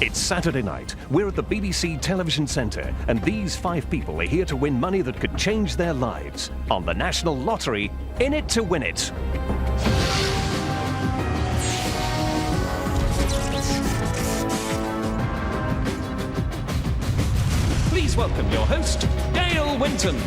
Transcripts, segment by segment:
It's Saturday night. We're at the BBC Television Centre, and these 5 people are here to win money that could change their lives. On the National Lottery, in it to win it. Please welcome your host, Dale Winton.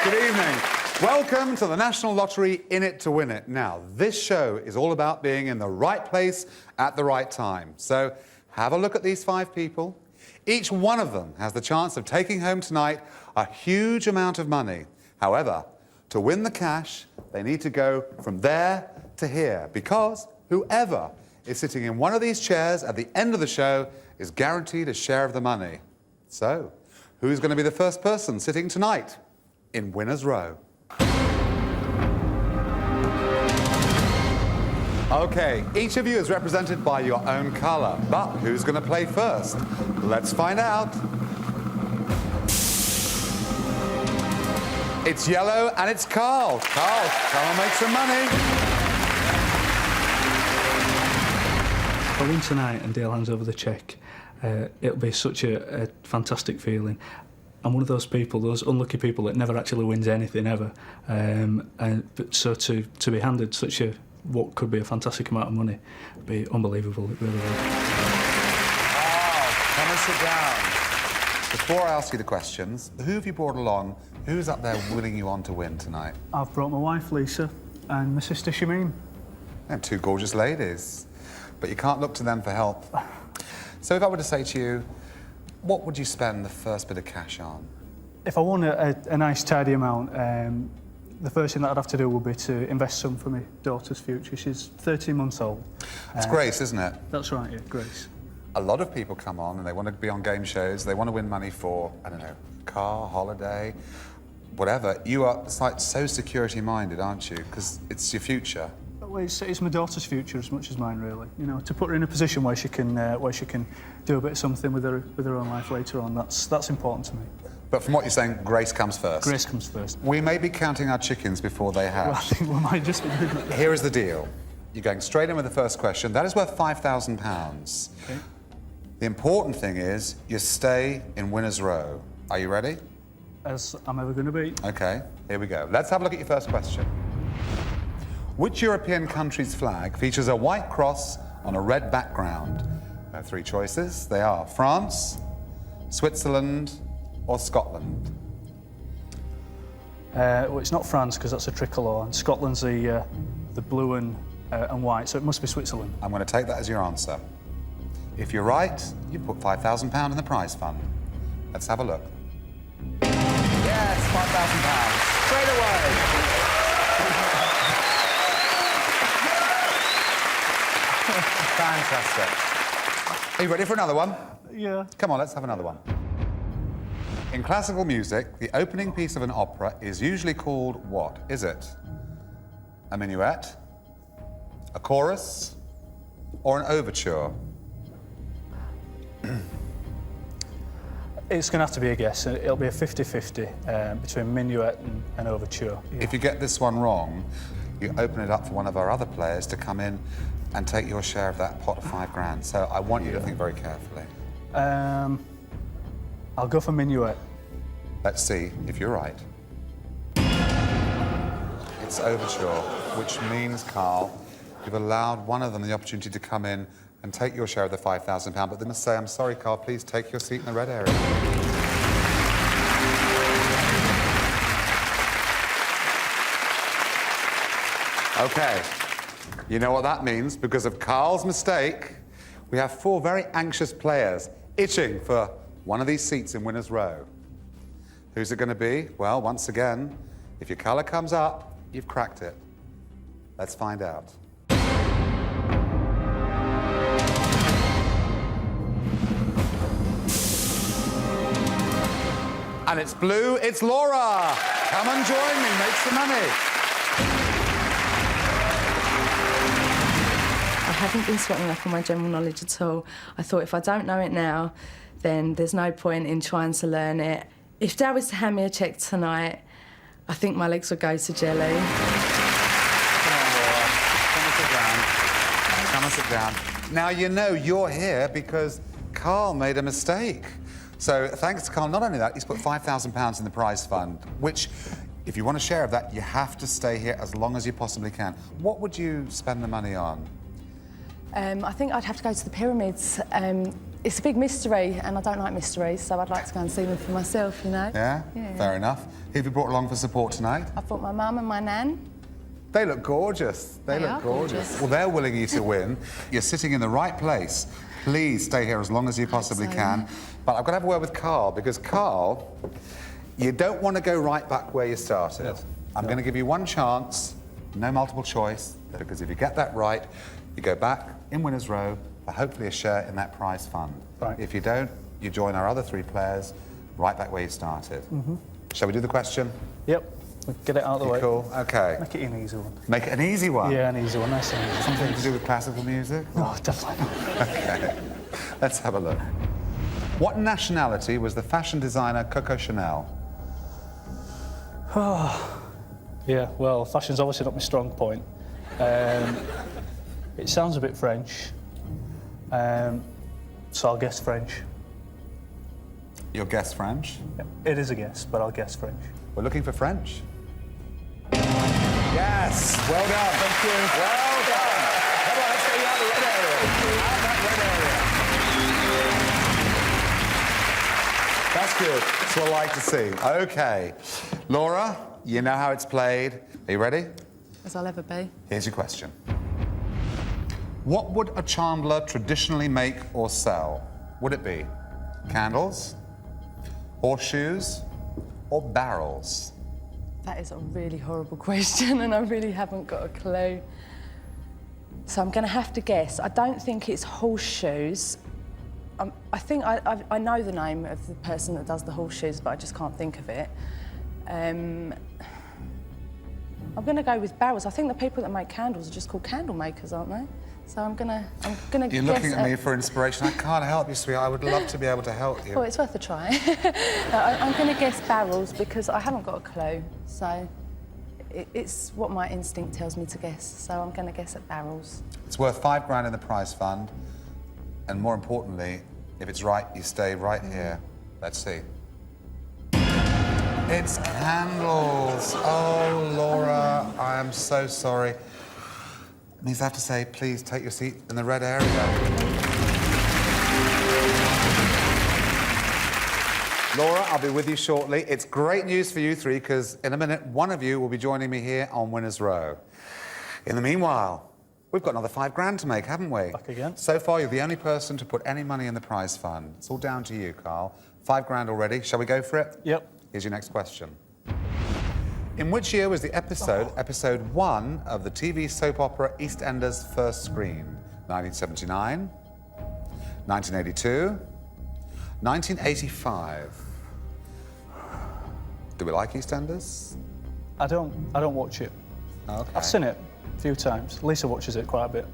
Good evening. Welcome to the National Lottery, in it to win it. Now, this show is all about being in the right place at the right time. So, have a look at these 5 people. Each one of them has the chance of taking home tonight a huge amount of money. However, to win the cash, they need to go from there to here, because whoever is sitting in one of these chairs at the end of the show is guaranteed a share of the money. So, who's going to be the first person sitting tonight in Winner's Row? Okay, each of you is represented by your own colour, but who's going to play first? Let's find out. It's yellow and it's Carl. Carl, come and make some money. If I win tonight and Dale hands over the cheque, it'll be such a fantastic feeling. I'm one of those people, those unlucky people that never actually wins anything ever. But so to be handed such what could be a fantastic amount of money would be unbelievable. It really would. Oh, come and sit down. Before I ask you the questions, who have you brought along? Who's up there willing you on to win tonight? I've brought my wife, Lisa, and my sister, Shameen. And 2 gorgeous ladies. But you can't look to them for help. So if I were to say to you, what would you spend the first bit of cash on? If I won a nice, tidy amount, the first thing that I'd have to do would be to invest some for my daughter's future. She's 13 months old. It's Grace, isn't it? That's right, yeah, Grace. A lot of people come on and they want to be on game shows. They want to win money for, I don't know, car, holiday, whatever. You are so security-minded, aren't you? Because it's your future. Well, it's my daughter's future as much as mine, really. You know, to put her in a position where she can do a bit of something with her own life later on. That's important to me. But from what you're saying, Grace comes first. Grace comes first. We may be counting our chickens before they hatch. Well, I think we might just be doing that. Here is the deal. You're going straight in with the first question. That is worth £5,000. Okay. The important thing is you stay in Winner's Row. Are you ready? As I'm ever going to be. OK, here we go. Let's have a look at your first question. Which European country's flag features a white cross on a red background? There are 3 choices. They are France, Switzerland, or Scotland. Well, it's not France, because that's a tricolour, and Scotland's the blue and white, so it must be Switzerland. I'm going to take that as your answer. If you're right, you put £5,000 in the prize fund. Let's have a look. Yes, £5,000. Straight away. Fantastic. Are you ready for another one? Yeah. Come on, let's have another one. In classical music, the opening piece of an opera is usually called what? Is it a minuet, a chorus, or an overture? It's going to have to be a guess. It'll be a 50-50 between minuet and overture. Yeah. If you get this one wrong, you open it up for one of our other players to come in and take your share of that pot of £5,000. So I want you to think very carefully. I'll go for minuet. Let's see if you're right. It's overture, which means, Carl, you've allowed one of them the opportunity to come in and take your share of the £5,000, but they must say, I'm sorry, Carl, please take your seat in the red area. OK, you know what that means. Because of Carl's mistake, we have 4 very anxious players itching for one of these seats in Winner's Row. Who's it going to be? Well, once again, if your colour comes up, you've cracked it. Let's find out. And it's blue, it's Laura. Come and join me, make some money. I haven't been sweating up on my general knowledge at all. I thought if I don't know it now, then there's no point in trying to learn it. If Dad was to hand me a cheque tonight, I think my legs would go to jelly. Come on, Laura. Come and sit down. Come and sit down. Now, you know you're here because Carl made a mistake. So thanks to Carl, not only that, he's put £5,000 in the prize fund, which, if you want a share of that, you have to stay here as long as you possibly can. What would you spend the money on? I think I'd have to go to the pyramids. It's a big mystery, and I don't like mysteries, so I'd like to go and see them for myself, you know? Yeah? Fair enough. Who have you brought along for support tonight? I've brought my mum and my nan. They look gorgeous. They look gorgeous. Well, they're willing you to win. You're sitting in the right place. Please stay here as long as you possibly can. But I've got to have a word with Carl, because Carl, you don't want to go right back where you started. No. I'm going to give you one chance, no multiple choice, because if you get that right, you go back in winner's row for hopefully a share in that prize fund. Right. If you don't, you join our other 3 players right back where you started. Shall we do the question? Yep. We'll get it out of the way. Cool. Okay. Make it an easy one. Make it an easy one? Yeah, an easy one. Nice and easy. Something to do with classical music? No, definitely not. Okay. Let's have a look. What nationality was the fashion designer Coco Chanel? Yeah, well, fashion's obviously not my strong point. It sounds a bit French, so I'll guess French. You'll guess French? Yep. It is a guess, but I'll guess French. We're looking for French. Yes! Well done. Thank you. Well done. Come on, let's get you out of the red area. Out of that red area. That's good. That's what I like to see. OK. Laura, you know how it's played. Are you ready? As I'll ever be. Here's your question. What would a chandler traditionally make or sell? Would it be candles, horseshoes, or barrels? That is a really horrible question, and I really haven't got a clue. So I'm going to have to guess. I don't think it's horseshoes. I think I know the name of the person that does the horseshoes, but I just can't think of it. I'm going to go with barrels. I think the people that make candles are just called candle makers, aren't they? So I'm gonna You're looking at me for inspiration. I can't help you, sweetheart. I would love to be able to help you. Well, it's worth a try. I'm going to guess barrels because I haven't got a clue. So it's what my instinct tells me to guess. So I'm going to guess at barrels. It's worth £5 in the prize fund. And more importantly, if it's right, you stay right here. Let's see. It's candles. Oh, Laura, I am so sorry. It means I have to say, please take your seat in the red area. Laura, I'll be with you shortly. It's great news for you 3, because in a minute, one of you will be joining me here on Winner's Row. In the meanwhile, we've got another £5 to make, haven't we? Back again. So far, you're the only person to put any money in the prize fund. It's all down to you, Carl. £5 already. Shall we go for it? Yep. Here's your next question. In which year was the episode 1 of the TV soap opera EastEnders first screened? 1979, 1982, 1985. Do we like EastEnders? I don't watch it. Okay. I've seen it a few times. Lisa watches it quite a bit.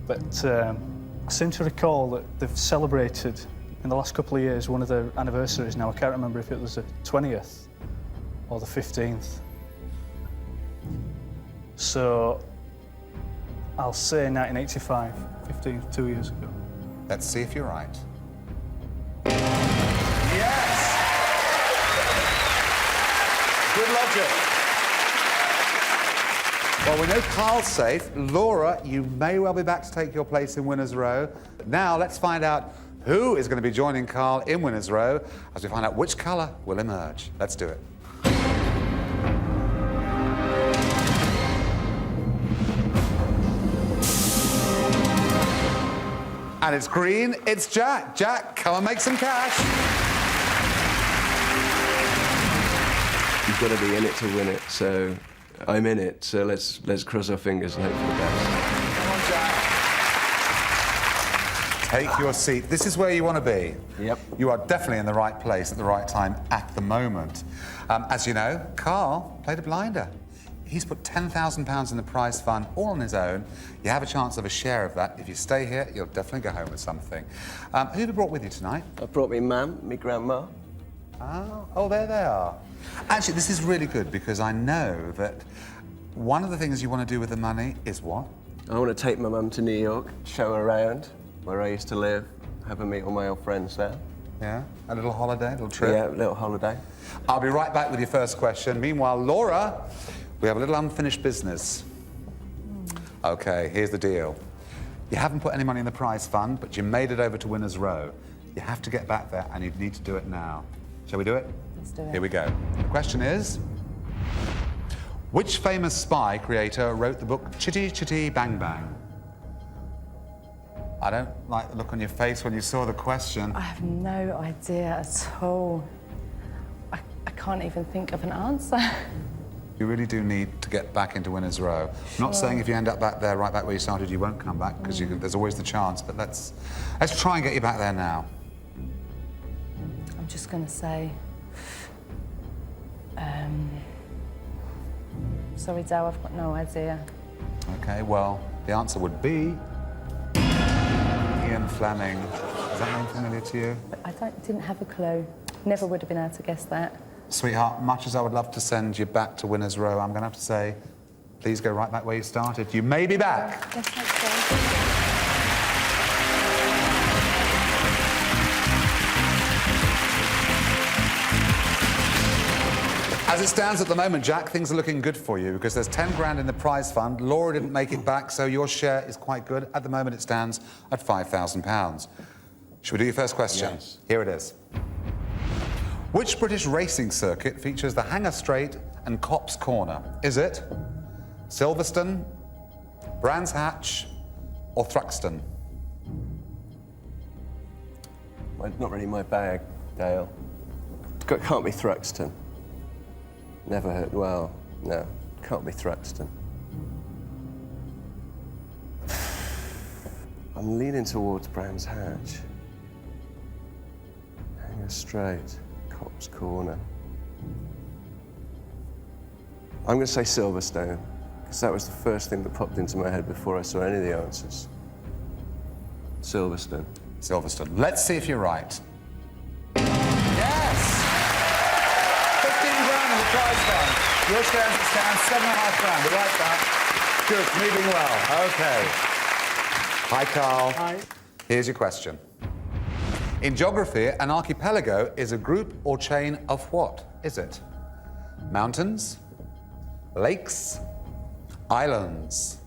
But I seem to recall that they've celebrated in the last couple of years one of their anniversaries now. I can't remember if it was the 20th or the 15th. So I'll say 1985, 2 years ago. Let's see if you're right. Yes! Good logic. Well, we know Carl's safe. Laura, you may well be back to take your place in Winner's Row. Now, let's find out who is going to be joining Carl in Winner's Row as we find out which colour will emerge. Let's do it. And it's green, it's Jack. Jack, come and make some cash. You've got to be in it to win it, so I'm in it, so let's cross our fingers and hope for the best. Come on, Jack. Take your seat. This is where you want to be. Yep. You are definitely in the right place at the right time at the moment. As you know, Carl played a blinder. He's put £10,000 in the prize fund, all on his own. You have a chance of a share of that. If you stay here, you'll definitely go home with something. Who have you brought with you tonight? I brought me mum, me grandma. Oh, there they are. Actually, this is really good because I know that one of the things you want to do with the money is what? I want to take my mum to New York, show her around where I used to live, have her meet all my old friends there. Yeah, a little holiday, a little trip. Yeah, a little holiday. I'll be right back with your first question. Meanwhile, Laura, we have a little unfinished business. Okay, here's the deal. You haven't put any money in the prize fund, but you made it over to Winners Row. You have to get back there, and you need to do it now. Shall we do it? Let's do it. Here we go. The question is, which famous spy creator wrote the book Chitty Chitty Bang Bang? I don't like the look on your face when you saw the question. I have no idea at all. I can't even think of an answer. You really do need to get back into Winners Row. I'm not saying if you end up back there, right back where you started, you won't come back, because there's always the chance, but let's try and get you back there now. I'm just going to say... sorry, Dale, I've got no idea. Okay, well, the answer would be... Ian Fleming. Is that name familiar to you? But I didn't have a clue. Never would have been able to guess that. Sweetheart, much as I would love to send you back to Winners Row, I'm going to have to say, please go right back where you started. You may be back. Yes, thanks, Dale. As it stands at the moment, Jack, things are looking good for you because there's 10 grand in the prize fund. Laura didn't make it back, so your share is quite good. At the moment, it stands at £5,000. Should we do your first question? Yes. Here it is. Which British racing circuit features the Hanger Straight and Copse Corner? Is it Silverstone, Brands Hatch, or Thruxton? Well, not really my bag, Dale. Can't be Thruxton. Never heard. Well, no, can't be Thruxton. I'm leaning towards Brands Hatch. Hanger Straight, Copse Corner. I'm going to say Silverstone, because that was the first thing that popped into my head before I saw any of the answers. Silverstone. Silverstone. Let's see if you're right. Yes! 15 grand in the prize fund. Your share stands 7.5 grand. We like that. Good, moving well. Okay. Hi, Carl. Hi. Here's your question. In geography, an archipelago is a group or chain of what? Is it mountains, lakes, islands?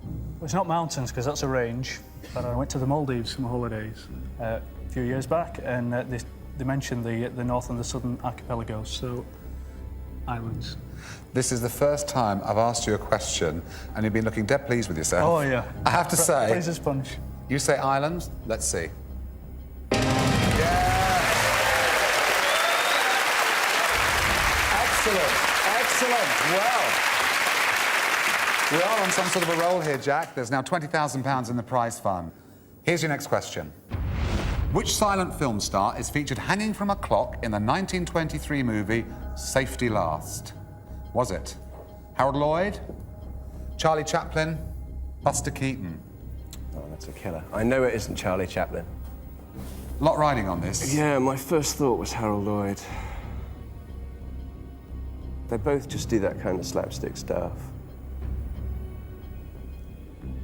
Well, it's not mountains, because that's a range. But I went to the Maldives for my holidays a few years back, and they mentioned the north and the southern archipelagos, so islands. This is the first time I've asked you a question, and you've been looking dead pleased with yourself. Oh, yeah. I have to say... Fraser's Punch. You say islands? Let's see. Yes! Excellent, excellent. Well, we are on some sort of a roll here, Jack. There's now £20,000 in the prize fund. Here's your next question. Which silent film star is featured hanging from a clock in the 1923 movie Safety Last? Was it Harold Lloyd, Charlie Chaplin, Buster Keaton? Oh, that's a killer. I know it isn't Charlie Chaplin. A lot riding on this. Yeah, my first thought was Harold Lloyd. They both just do that kind of slapstick stuff.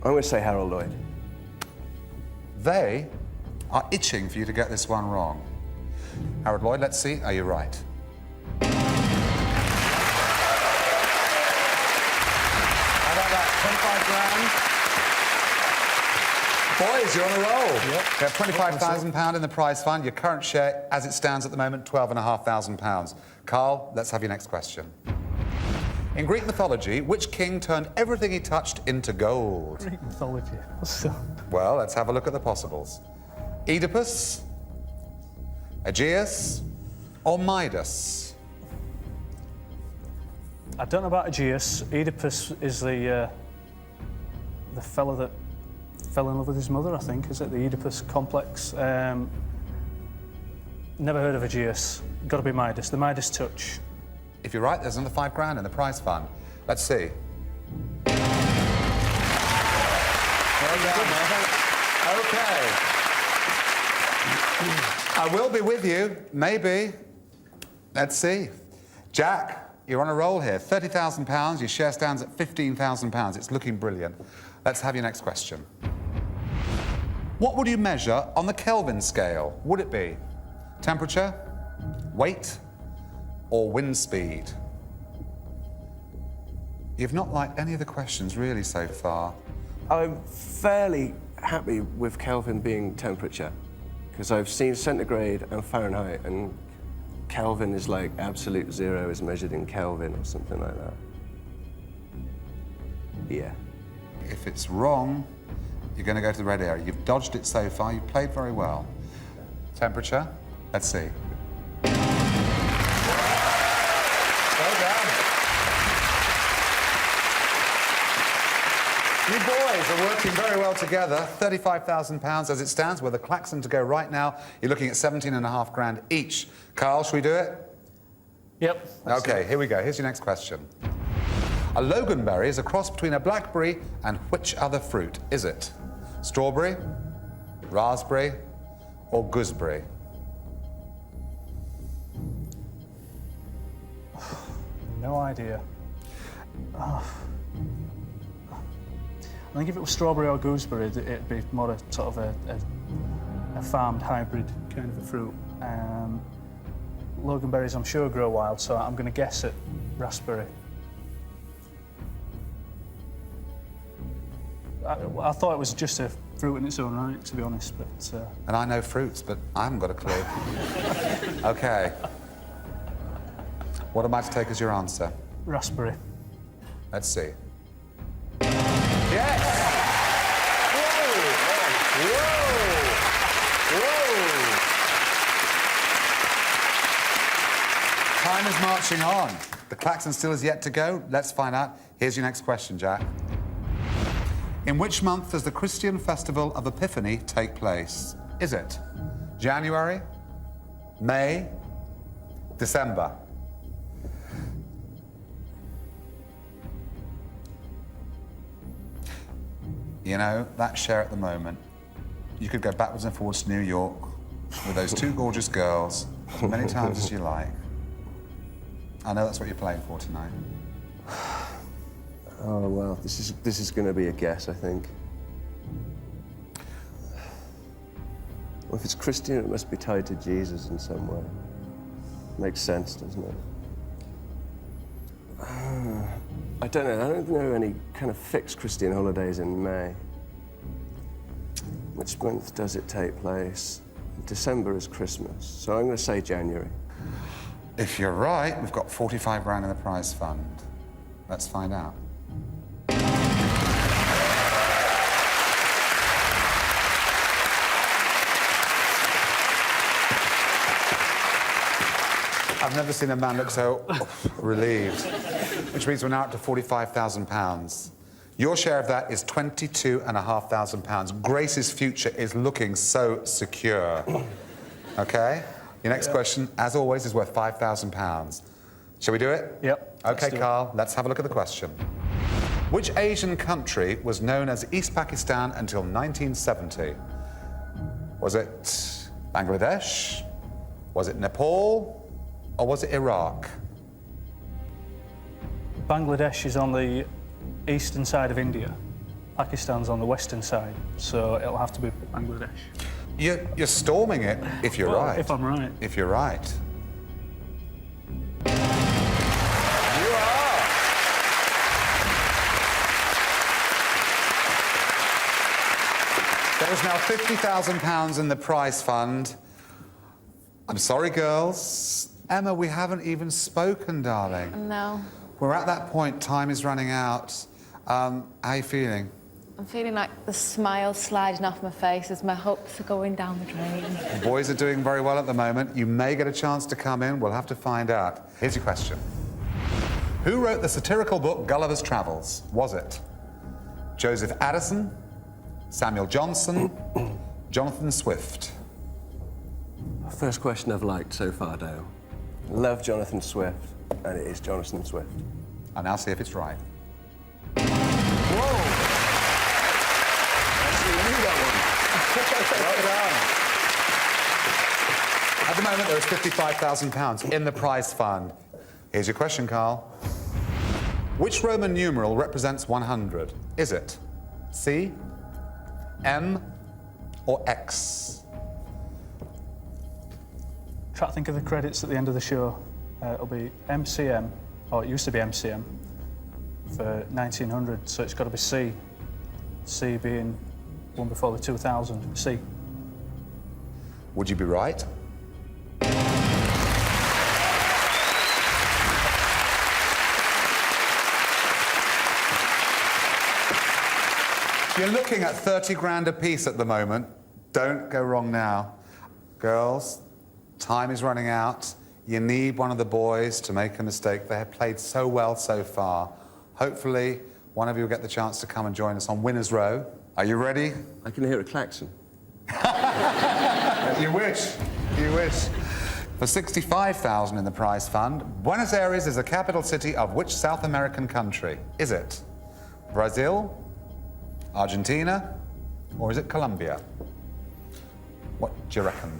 I'm going to say Harold Lloyd. They are itching for you to get this one wrong. Harold Lloyd, let's see. Are you right? How about that? 25 grand? Boys, you're on a roll. Yep. You have £25,000 in the prize fund. Your current share, as it stands at the moment, £12,500. Carl, let's have your next question. In Greek mythology, which king turned everything he touched into gold? Greek mythology. What's that? Well, let's have a look at the possibles. Oedipus, Aegeus, or Midas? I don't know about Aegeus. Oedipus is the fella that fell in love with his mother, I think. Is it the Oedipus complex? Never heard of Aegeus. Got to be Midas. The Midas touch. If you're right, there's another £5 grand in the prize fund. Let's see. Well done. Okay. I will be with you, maybe. Let's see. Jack, you're on a roll here. £30,000, your share stands at £15,000. It's looking brilliant. Let's have your next question. What would you measure on the Kelvin scale? Would it be temperature, weight, or wind speed? You've not liked any of the questions really so far. I'm fairly happy with Kelvin being temperature, because I've seen centigrade and Fahrenheit, and Kelvin is like absolute zero is measured in Kelvin or something like that. Yeah. If it's wrong, you're going to go to the red area. You've dodged it so far. You've played very well. Temperature? Let's see. Well done. You boys are working very well together. £35,000 as it stands, with a klaxon to go right now. You're looking at 17.5 grand each. Carl, should we do it? Yep. Okay, here we go. Here's your next question. A loganberry is a cross between a blackberry and which other fruit is it? Strawberry, raspberry, or gooseberry? No idea. I think if it was strawberry or gooseberry, it'd be more a sort of a farmed hybrid kind of a fruit. Loganberries, I'm sure, grow wild, so I'm going to guess at raspberry. I thought it was just a fruit in its own right, to be honest, but... And I know fruits, but I haven't got a clue. OK. What am I to take as your answer? Raspberry. Let's see. Yes! Whoa! Whoa! Time is marching on. The klaxon still is yet to go. Let's find out. Here's your next question, Jack. In which month does the Christian festival of Epiphany take place? Is it January, May, December? You know, that share at the moment, you could go backwards and forwards to New York with those two gorgeous girls as many times as you like. I know that's what you're playing for tonight. Oh, well, this is going to be a guess, I think. Well, if it's Christian, it must be tied to Jesus in some way. Makes sense, doesn't it? I don't know. I don't know any kind of fixed Christian holidays in May. Which month does it take place? December is Christmas, so I'm going to say January. If you're right, we've got 45 grand in the prize fund. Let's find out. I've never seen a man look so relieved. Which means we're now up to £45,000. Your share of that is £22,500. Grace's future is looking so secure. OK? Your next question, as always, is worth £5,000. Shall we do it? Yep. OK, Carl, let's have a look at the question. Which Asian country was known as East Pakistan until 1970? Was it Bangladesh? Was it Nepal? Or was it Iraq? Bangladesh is on the eastern side of India. Pakistan's on the western side, so it'll have to be Bangladesh. You're storming it, if you're right. If I'm right. If you're right. You are! There is now £50,000 in the prize fund. I'm sorry, girls. Emma, we haven't even spoken, darling. No. We're at that point, time is running out. How are you feeling? I'm feeling like the smile's sliding off my face as my hopes are going down the drain. The boys are doing very well at the moment. You may get a chance to come in. We'll have to find out. Here's your question. Who wrote the satirical book Gulliver's Travels? Was it Joseph Addison, Samuel Johnson, Jonathan Swift? First question I've liked so far, Dale. Love Jonathan Swift, and it is Jonathan Swift. I'll now see if it's right. Whoa! Actually, I knew that Well done. At the moment, there is £55,000 in the prize fund. Here's your question, Carl. Which Roman numeral represents 100? Is it C, M, or X? Try to think of the credits at the end of the show. It'll be MCM, or it used to be MCM, for 1900, so it's got to be C. C being one before the 2000, C. Would you be right? You're looking at 30 grand apiece at the moment. Don't go wrong now. Girls, time is running out. You need one of the boys to make a mistake. They have played so well so far. Hopefully, one of you will get the chance to come and join us on Winner's Row. Are you ready? I can hear a klaxon. You wish. You wish. For $65,000 in the prize fund, Buenos Aires is the capital city of which South American country? Is it Brazil, Argentina, or is it Colombia? What do you reckon?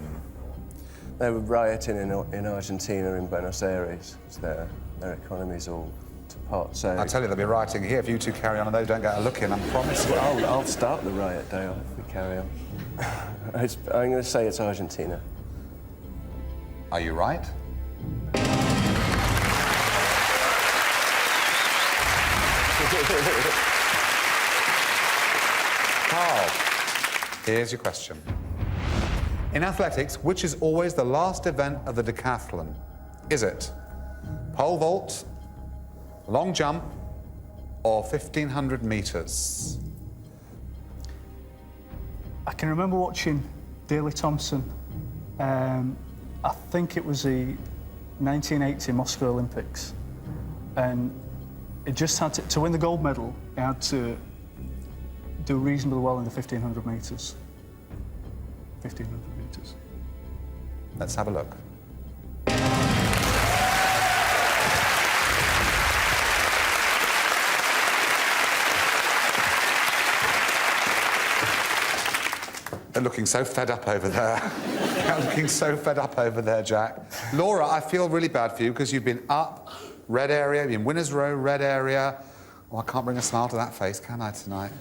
They were rioting in Argentina, in Buenos Aires, because their economy's all to pot. So I tell you, they'll be rioting here if you two carry on and they don't get a look in, I promise you. I'll start the riot, Dale, if we carry on. I'm going to say it's Argentina. Are you right? Carl, here's your question. In athletics, which is always the last event of the decathlon? Is it pole vault, long jump, or 1,500 metres? I can remember watching Daley Thompson. I think it was the 1980 Moscow Olympics, and it just had to win the gold medal. It had to do reasonably well in the 1,500 metres. 1,500 metres. Let's have a look. They're looking so fed up over there. They're looking so fed up over there, Jack. Laura, I feel really bad for you because you've been up, red area, you've been Winner's Row, red area. Oh, I can't bring a smile to that face, can I, tonight?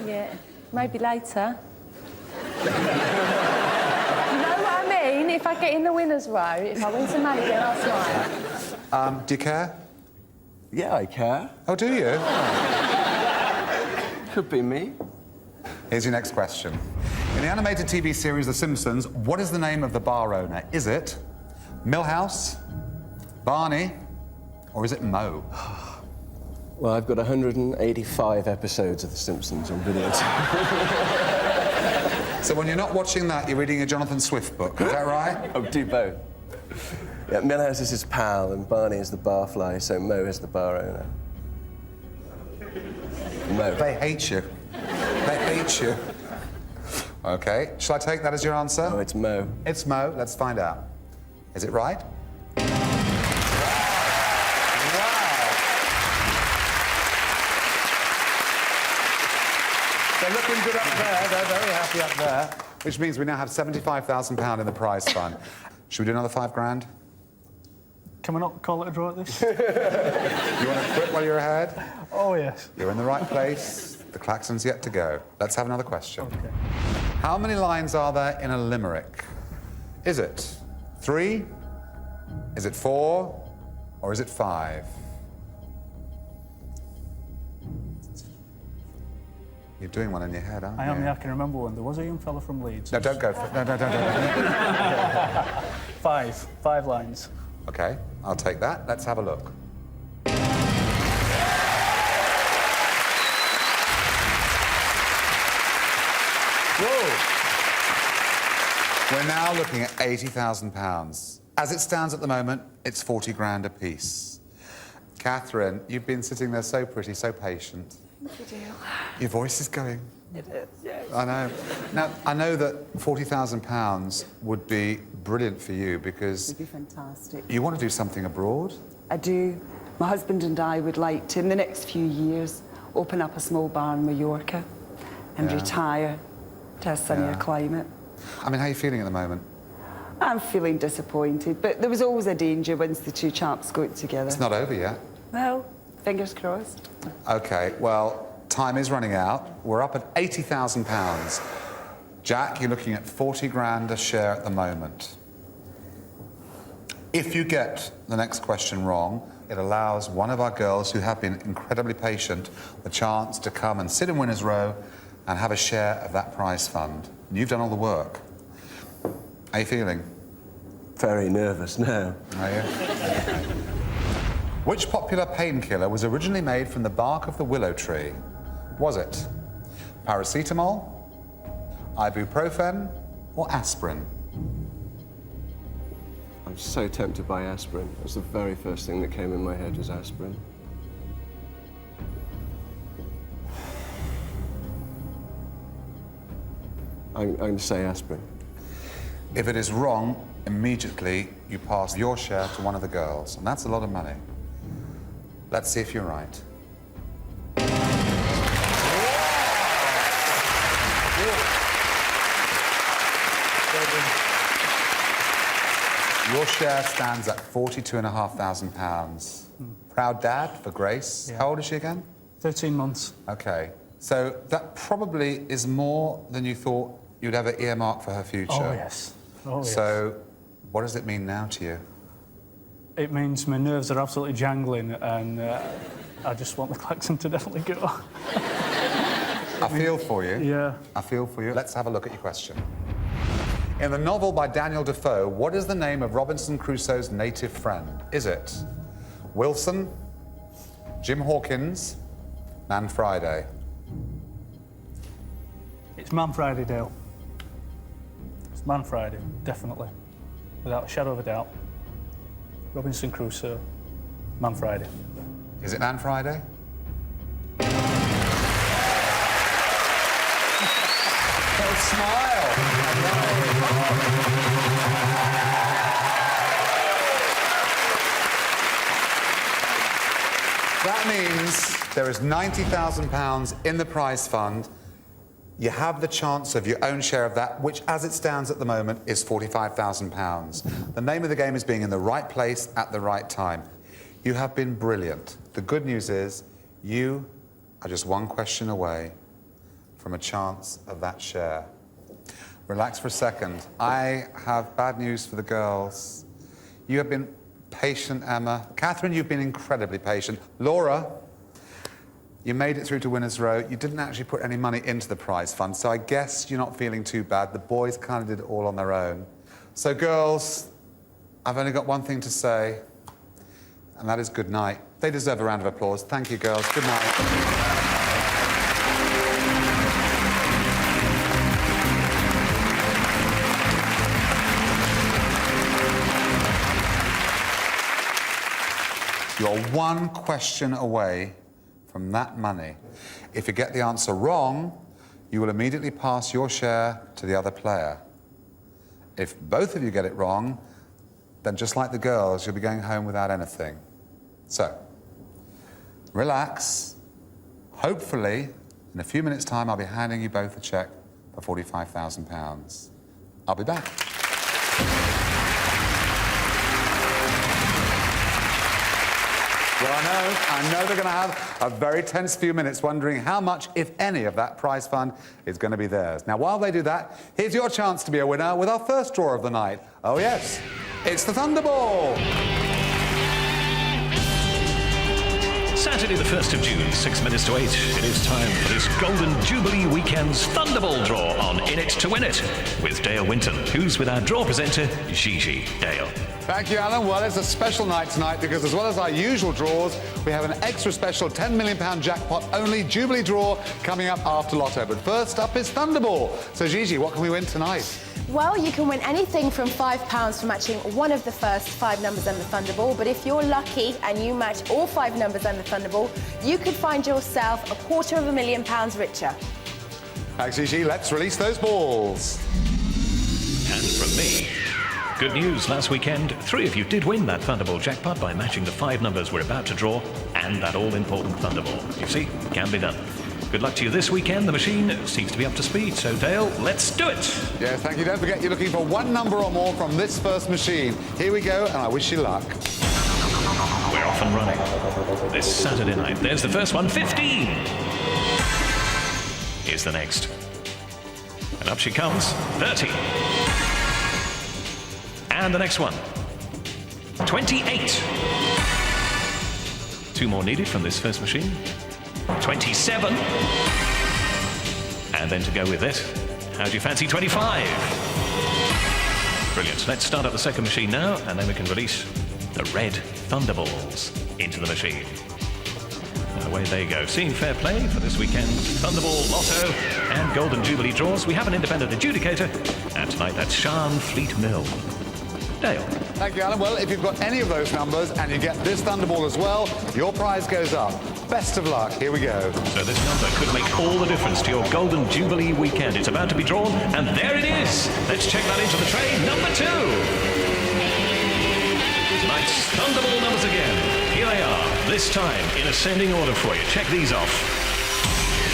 Yeah, maybe later. You know what I mean? If I get in the winner's row, if I win some money, then I'll smile. Do you care? Yeah, I care. Oh, do you? Could be me. Here's your next question. In the animated TV series The Simpsons, what is the name of the bar owner? Is it Milhouse, Barney, or is it Moe? Well, I've got 185 episodes of The Simpsons on video. So when you're not watching that, you're reading a Jonathan Swift book, is that right? I'll do both. Yeah, Milhouse is his pal, and Barney is the barfly, so Moe is the bar owner. Moe. They hate you. They hate you. OK, shall I take that as your answer? Oh, it's Moe. It's Moe. Let's find out. Is it right? Wow. They're looking good up there. They're very happy up there. Which means we now have £75,000 in the prize fund. Should we do another 5 grand? Can we not call it a draw at this? You want to quit while you're ahead? Oh, yes. You're in the right place. The klaxon's yet to go. Let's have another question. Okay. How many lines are there in a limerick? Is it 3? Is it 4? Or is it 5? You're doing one in your head, aren't you? I am, yeah, I can remember one. There was a young fella from Leeds. No, don't go for it. No, don't. 5 lines. OK, I'll take that. Let's have a look. Whoa! We're now looking at £80,000. As it stands at the moment, it's 40 grand apiece. Catherine, you've been sitting there so pretty, so patient. Thank you, Dale. Your voice is going. It is, yes. I know. Now, I know that £40,000 would be brilliant for you because It'd be fantastic. you want to do something abroad. I do. My husband and I would like to, in the next few years, open up a small bar in Mallorca and retire to a sunnier climate. I mean, how are you feeling at the moment? I'm feeling disappointed, but there was always a danger once the two chaps got together. It's not over yet. Well, fingers crossed. OK, well, time is running out. We're up at £80,000. Jack, you're looking at 40 grand a share at the moment. If you get the next question wrong, it allows one of our girls who have been incredibly patient the chance to come and sit in winner's row and have a share of that prize fund. And you've done all the work. How are you feeling? Very nervous now. Are you? Which popular painkiller was originally made from the bark of the willow tree? Was it paracetamol, ibuprofen, or aspirin? I'm so tempted by aspirin. It was the very first thing that came in my head was aspirin. I'm going to say aspirin. If it is wrong, immediately you pass your share to one of the girls, and that's a lot of money. Let's see if you're right. Your share stands at £42,500. Proud dad for Grace. How old is she again? 13 months. OK. So that probably is more than you thought you'd ever earmark for her future. Oh, yes. Oh, yes. So what does it mean now to you? It means my nerves are absolutely jangling and I just want the klaxon to definitely go. I feel for you. Yeah. I feel for you. Let's have a look at your question. In the novel by Daniel Defoe, what is the name of Robinson Crusoe's native friend? Is it Wilson, Jim Hawkins, Man Friday? It's Man Friday, Dale. It's Man Friday, definitely. Without a shadow of a doubt. Robinson Crusoe, Man Friday. Is it Man Friday? Little smile. That means there is £90,000 in the prize fund. You have the chance of your own share of that, which, as it stands at the moment, is £45,000. The name of the game is being in the right place at the right time. You have been brilliant. The good news is you are just one question away from a chance of that share. Relax for a second. I have bad news for the girls. You have been patient, Emma. Catherine, you've been incredibly patient. Laura, you made it through to winner's row. You didn't actually put any money into the prize fund, so I guess you're not feeling too bad. The boys kind of did it all on their own. So, girls, I've only got one thing to say, and that is good night. They deserve a round of applause. Thank you, girls. Good night. You're one question away from that money. If you get the answer wrong, you will immediately pass your share to the other player. If both of you get it wrong, then just like the girls, you'll be going home without anything. So, relax. Hopefully, in a few minutes' time, I'll be handing you both a cheque for £45,000. I'll be back. Well, I know they're going to have a very tense few minutes wondering how much, if any, of that prize fund is going to be theirs. Now, while they do that, here's your chance to be a winner with our first draw of the night. Oh, yes, it's the Thunderball. Saturday the 1st of June, 6 minutes to 8. It is time for this Golden Jubilee Weekend's Thunderball draw on In It to Win It with Dale Winton, who's with our draw presenter, Gigi. Dale. Thank you, Alan. Well, it's a special night tonight because as well as our usual draws, we have an extra special £10 million jackpot-only Jubilee draw coming up after Lotto. But first up is Thunderball. So, Gigi, what can we win tonight? Well, you can win anything from £5 for matching one of the first 5 numbers on the Thunderball, but if you're lucky and you match all 5 numbers on the Thunderball, you could find yourself £250,000 richer. Thanks, Gigi. Let's release those balls. And from me, Good news, last weekend, 3 of you did win that Thunderball jackpot by matching the 5 numbers we're about to draw and that all-important Thunderball. You see, it can be done. Good luck to you this weekend. The machine seems to be up to speed, so Dale, let's do it! Yes, thank you. Don't forget you're looking for one number or more from this first machine. Here we go, and I wish you luck. We're off and running. This Saturday night, there's the first one, 15! Here's the next. And up she comes, 30. And the next one, 28. 2 more needed from this first machine. 27. And then to go with it, how do you fancy 25? Brilliant. Let's start up the second machine now, and then we can release the red Thunderballs into the machine. And away they go. Seeing fair play for this weekend's Thunderball, Lotto and Golden Jubilee draws. We have an independent adjudicator, and tonight that's Sian Fleet Mill. Dale. Thank you, Alan. Well, if you've got any of those numbers and you get this Thunderball as well, your prize goes up. Best of luck. Here we go. So this number could make all the difference to your Golden Jubilee weekend. It's about to be drawn, and there it is. Let's check that into the tray. Number 2. Tonight's Thunderball numbers again. Here they are. This time in ascending order for you. Check these off.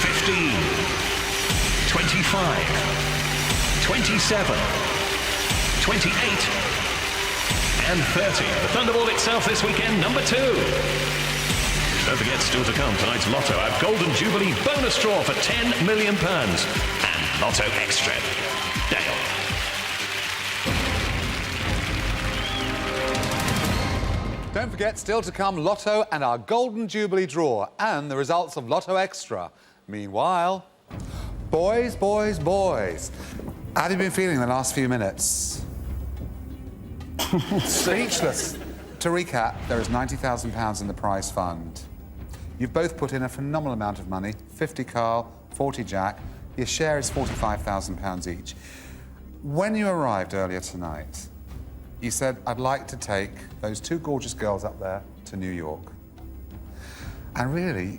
15, 25, 27, 28, and 30. The Thunderball itself this weekend, number 2. Don't forget, still to come, tonight's Lotto, our Golden Jubilee bonus draw for £10 million. And Lotto Extra. Dale. Don't forget, still to come, Lotto and our Golden Jubilee draw and the results of Lotto Extra. Meanwhile, boys, boys, boys, how have you been feeling the last few minutes? Speechless. To recap, there is £90,000 in the prize fund. You've both put in a phenomenal amount of money, 50 Carl, 40 Jack. Your share is £45,000 each. When you arrived earlier tonight, you said, I'd like to take those 2 gorgeous girls up there to New York. And really,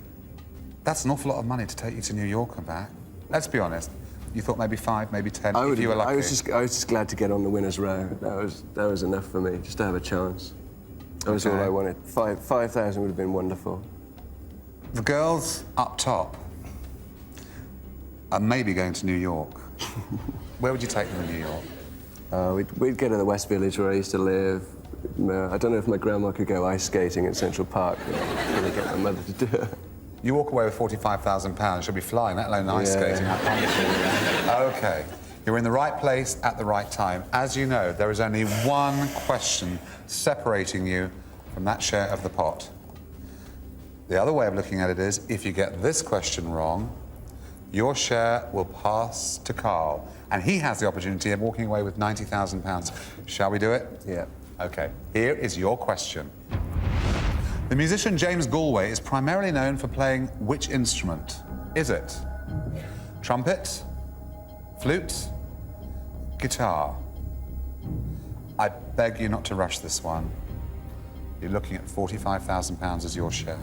that's an awful lot of money to take you to New York and back. Let's be honest. You thought maybe 5, maybe 10, if you were lucky. I was just glad to get on the winner's row. That was enough for me, just to have a chance. That was all I wanted. 5,000 would have been wonderful. The girls up top are maybe going to New York. Where would you take them in New York? We'd go to the West Village where I used to live. I don't know if my grandma could go ice skating at Central Park. Really get my mother to do it. You walk away with £45,000, she'll be flying, let alone ice skating. I promise you. OK. You're in the right place at the right time. As you know, there is only one question separating you from that share of the pot. The other way of looking at it is, if you get this question wrong, your share will pass to Carl, and he has the opportunity of walking away with £90,000. Shall we do it? Yeah. OK. Here is your question. The musician James Galway is primarily known for playing which instrument? Is it trumpet, flute, guitar? I beg you not to rush this one. You're looking at £45,000 as your share.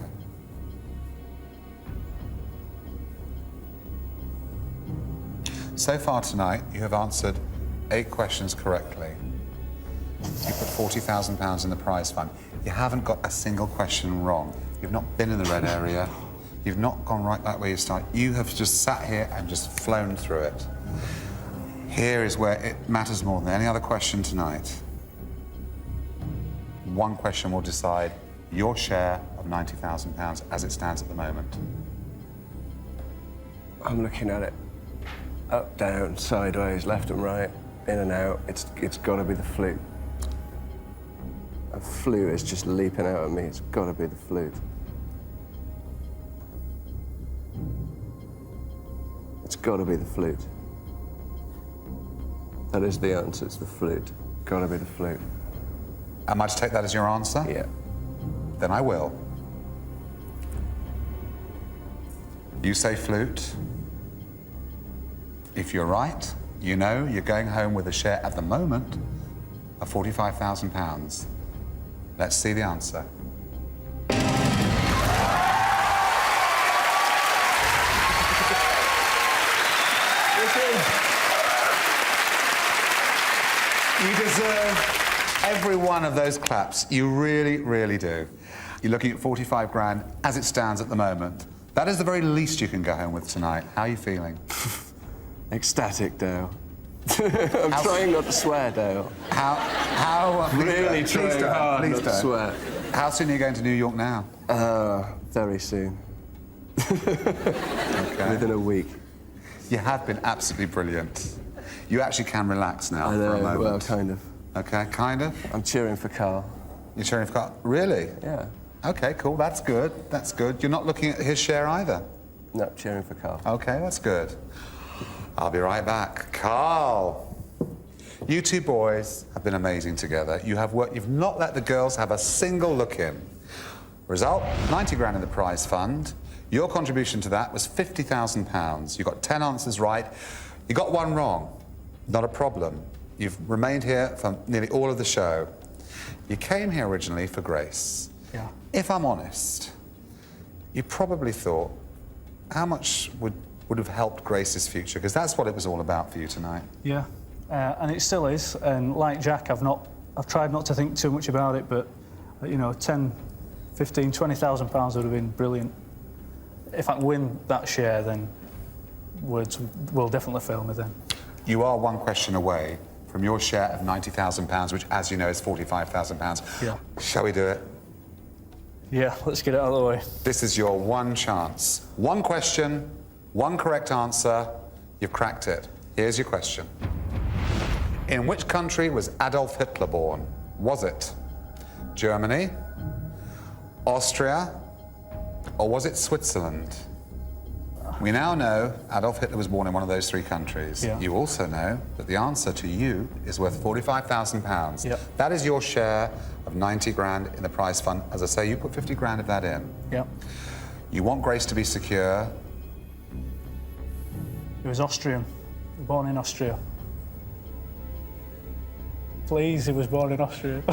So far tonight, you have answered 8 questions correctly. You put £40,000 in the prize fund. You haven't got a single question wrong. You've not been in the red area. You've not gone right back where you started. You have just sat here and just flown through it. Here is where it matters more than any other question tonight. One question will decide your share of £90,000 as it stands at the moment. I'm looking at it. Up, down, sideways, left and right, in and out. It's got to be the flute. A flute is just leaping out at me. It's got to be the flute. It's got to be the flute. That is the answer. It's the flute. Got to be the flute. Am I to take that as your answer? Yeah. Then I will. You say flute. If you're right, you know you're going home with a share at the moment of £45,000. Let's see the answer. You deserve every one of those claps. You really, really do. You're looking at 45 grand as it stands at the moment. That is the very least you can go home with tonight. How are you feeling? Ecstatic, Dale. I'm trying not to swear, Dale. Really trying hard not to swear. How soon are you going to New York now? Very soon. Okay. Within a week. You have been absolutely brilliant. You actually can relax now I know, for a moment. well, kind of. Okay, kind of? I'm cheering for Carl. You're cheering for Carl? Really? Yeah. Okay, cool. That's good. That's good. You're not looking at his share either? No, cheering for Carl. Okay, that's good. I'll be right back. Carl, you two boys have been amazing together. You have worked, you've not let the girls have a single look in. Result, 90 grand in the prize fund. Your contribution to that was £50,000. You got 10 answers right. You got one wrong. Not a problem. You've remained here for nearly all of the show. You came here originally for Grace. Yeah. If I'm honest, you probably thought, how much would have helped Grace's future? Because that's what it was all about for you tonight. Yeah, and it still is. And like Jack, I've tried not to think too much about it, but you know, 10, 15, 20,000 pounds would have been brilliant. If I can win that share, then words will definitely fail me then. You are one question away from your share of £90,000, which, as you know, is £45,000. Yeah. Shall we do it? Yeah, let's get it out of the way. This is your one chance. One question, one correct answer. You've cracked it. Here's your question. In which country was Adolf Hitler born? Was it Germany, Austria, or was it Switzerland? We now know Adolf Hitler was born in one of those three countries. Yeah. You also know that the answer to you is worth £45,000. Yep. That is your share of 90 grand in the prize fund. As I say, you put 50 grand of that in. Yeah. You want Grace to be secure. He was Austrian, born in Austria. Please, he was born in Austria.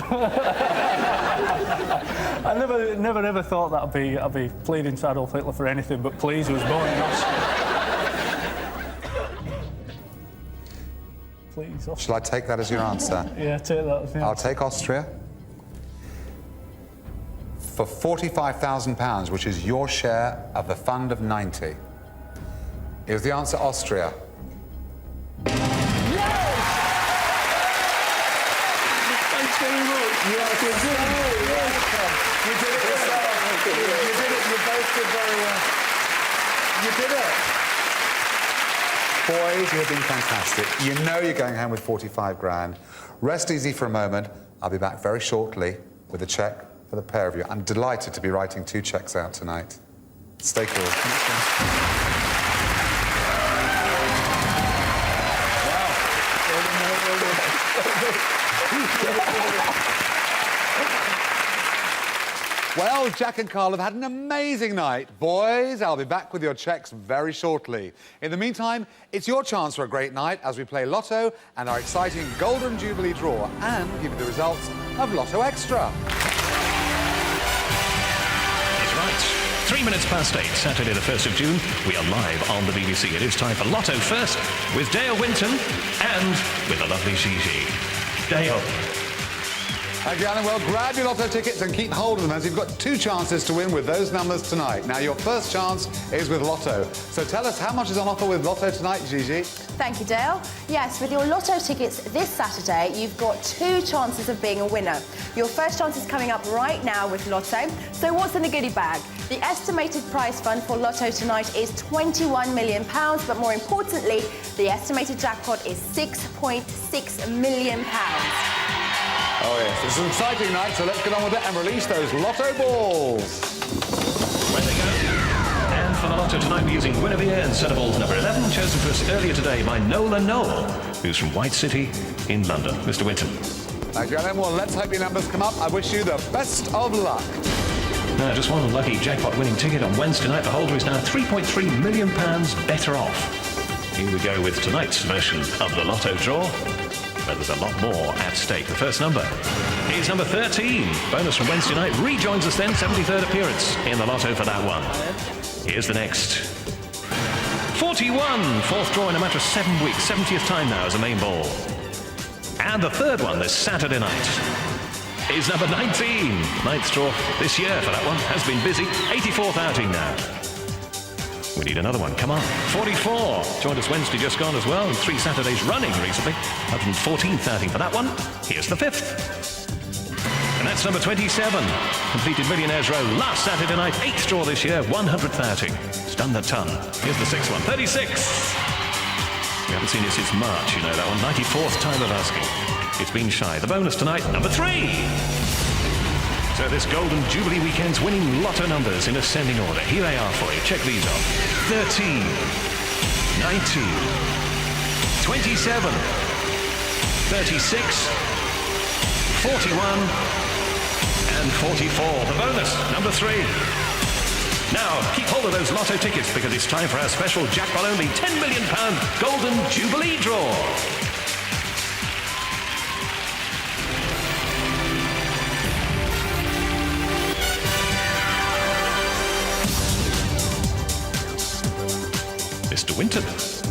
I never ever thought that I'd be pleading to Adolf Hitler for anything, but please, he was born in Austria. Please, Austria. Shall I take that as your answer? Yeah, take that as the I'll answer. take Austria. For £45,000, which is your share of the fund of 90. Is the answer Austria? Thanks very much. You did it yourself. You did it. You both did very well. You did it. Boys, you have been fantastic. You know you're going home with 45 grand. Rest easy for a moment. I'll be back very shortly with a cheque for the pair of you. I'm delighted to be writing 2 cheques out tonight. Stay cool. Well, Jack and Carl have had an amazing night. Boys, I'll be back with your cheques very shortly. In the meantime, it's your chance for a great night as we play Lotto and our exciting Golden Jubilee draw and give you the results of Lotto Extra. That's right. 3 minutes past 8, Saturday the 1st of June. We are live on the BBC. It is time for Lotto First with Dale Winton and with the lovely Gigi. Dale. Thank you, Alan. Well, grab your Lotto tickets and keep hold of them as you've got 2 chances to win with those numbers tonight. Now, your first chance is with Lotto. So tell us, how much is on offer with Lotto tonight, Gigi? Thank you, Dale. Yes, with your Lotto tickets this Saturday, you've got 2 chances of being a winner. Your first chance is coming up right now with Lotto. So what's in the goodie bag? The estimated prize fund for Lotto tonight is £21 million, but more importantly, the estimated jackpot is £6.6 million. Oh, yes. It's an exciting night, so let's get on with it and release those Lotto balls. Where they go? And for the Lotto tonight, we're using Guinevere and centre balls number 11, chosen for us earlier today by Nola Noel, who's from White City in London. Mr. Winton. Thank you, Alan. Well, let's hope your numbers come up. I wish you the best of luck. Now, just one lucky jackpot winning ticket on Wednesday night. The holder is now £3.3 million better off. Here we go with tonight's version of the Lotto draw. But there's a lot more at stake. The first number is number 13. Bonus from Wednesday night. Rejoins us then. 73rd appearance in the Lotto for that one. Here's the next. 41. Fourth draw in a matter of 7 weeks. 70th time now as a main ball. And the third one this Saturday night. is number 19. Ninth draw this year for that one. Has been busy. 84th outing now. We need another one. Come on. 44. Joined us Wednesday just gone as well. And 3 Saturdays running recently. 114th outing for that one. Here's the 5th. And that's number 27. Completed Millionaires Row last Saturday night. 8th draw this year. 100th outing. It's done the ton. Here's the 6th one. 36. We haven't seen it since March, you know that one. 94th time of asking. It's been shy. The bonus tonight, number 3. So this Golden Jubilee weekend's winning lotto numbers in ascending order. Here they are for you. Check these off. 13, 19, 27, 36, 41, and 44. The bonus, number 3. Now, keep hold of those lotto tickets because it's time for our special jackpot-only £10 million Golden Jubilee draw. Mr. Winton.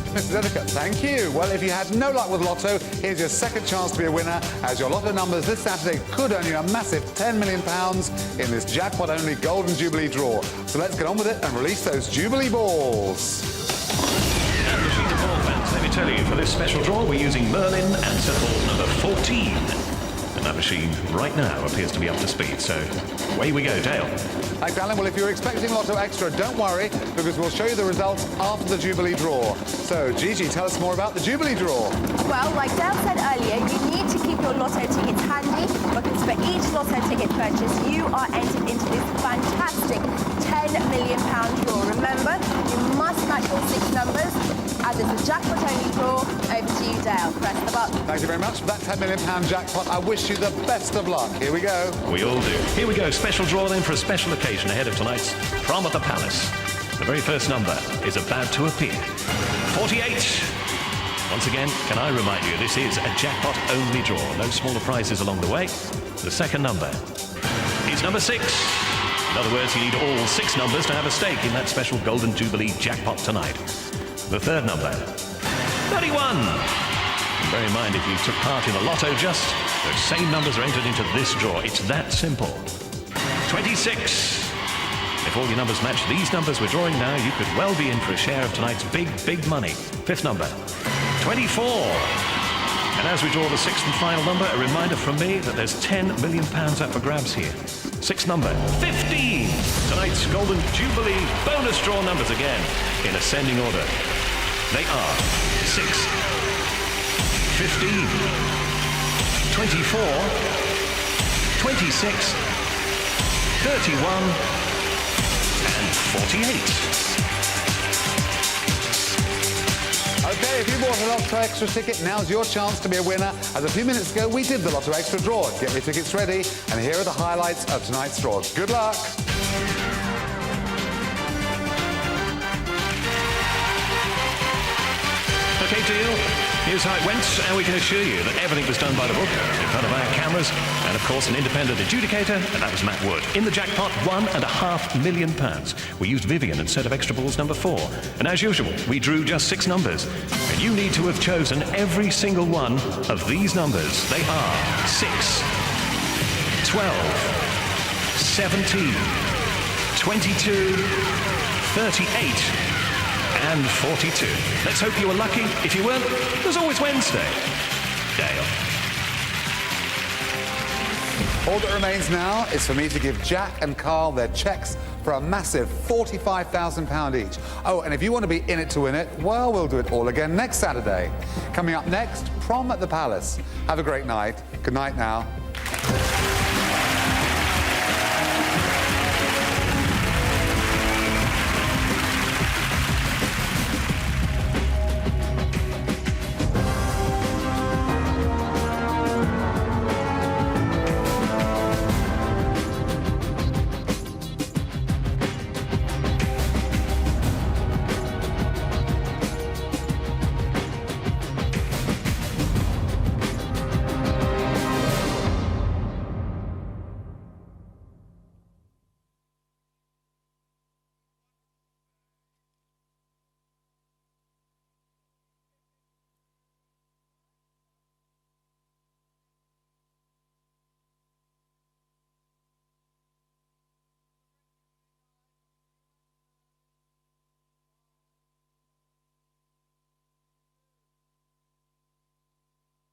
Mr. Dedeker, thank you. Well, if you had no luck with Lotto, here's your second chance to be a winner, as your Lotto numbers this Saturday could earn you a massive £10 million in this jackpot-only Golden Jubilee draw. So let's get on with it and release those Jubilee balls. And machine and ball fans, let me tell you, for this special draw, we're using Merlin and set ball number 14. And that machine right now appears to be up to speed. So away we go, Dale. Thanks, Alan. Well, if you're expecting Lotto Extra, don't worry, because we'll show you the results after the Jubilee draw. So, Gigi, tell us more about the Jubilee draw. Well, like Dale said earlier, you need to keep your Lotto tickets handy because for each Lotto ticket purchase, you are entered into this fantastic £10 million draw. Remember, you must match all 6 numbers. As it's a jackpot-only draw, over to you, Dale. Press the button. Thank you very much for that £10 million jackpot. I wish you the best of luck. Here we go. We all do. Here we go. Special draw then for a special occasion ahead of tonight's Prom at the Palace. The very first number is about to appear. 48. Once again, can I remind you, this is a jackpot-only draw. No smaller prizes along the way. The second number is number 6. In other words, you need all 6 numbers to have a stake in that special Golden Jubilee jackpot tonight. The third number, 31. And bear in mind, if you took part in the Lotto just, those same numbers are entered into this draw. It's that simple. 26. If all your numbers match these numbers we're drawing now, you could well be in for a share of tonight's big, big money. Fifth number, 24. And as we draw the 6th and final number, a reminder from me that there's £10 million up for grabs here. 6th number, 15. Tonight's Golden Jubilee bonus draw numbers again in ascending order. They are 6, 15, 24, 26, 31, and 48. Okay, if you bought a Lotto Extra ticket, now's your chance to be a winner. As a few minutes ago, we did the Lotto Extra draw. Get your tickets ready, and here are the highlights of tonight's draw. Good luck. Okay, deal. Here's how it went, and we can assure you that everything was done by the book, in front of our cameras, and of course an independent adjudicator, and that was Matt Wood. In the jackpot, £1.5 million. We used Vivian instead of extra balls number 4. And as usual, we drew just 6 numbers. And you need to have chosen every single one of these numbers. They are 6, 12, 17, 22, 38, and 42. Let's hope you were lucky. If you weren't, there's always Wednesday. Dale. All that remains now is for me to give Jack and Carl their cheques for a massive £45,000 each. Oh, and if you want to be in it to win it, well, we'll do it all again next Saturday. Coming up next, Prom at the Palace. Have a great night. Good night now.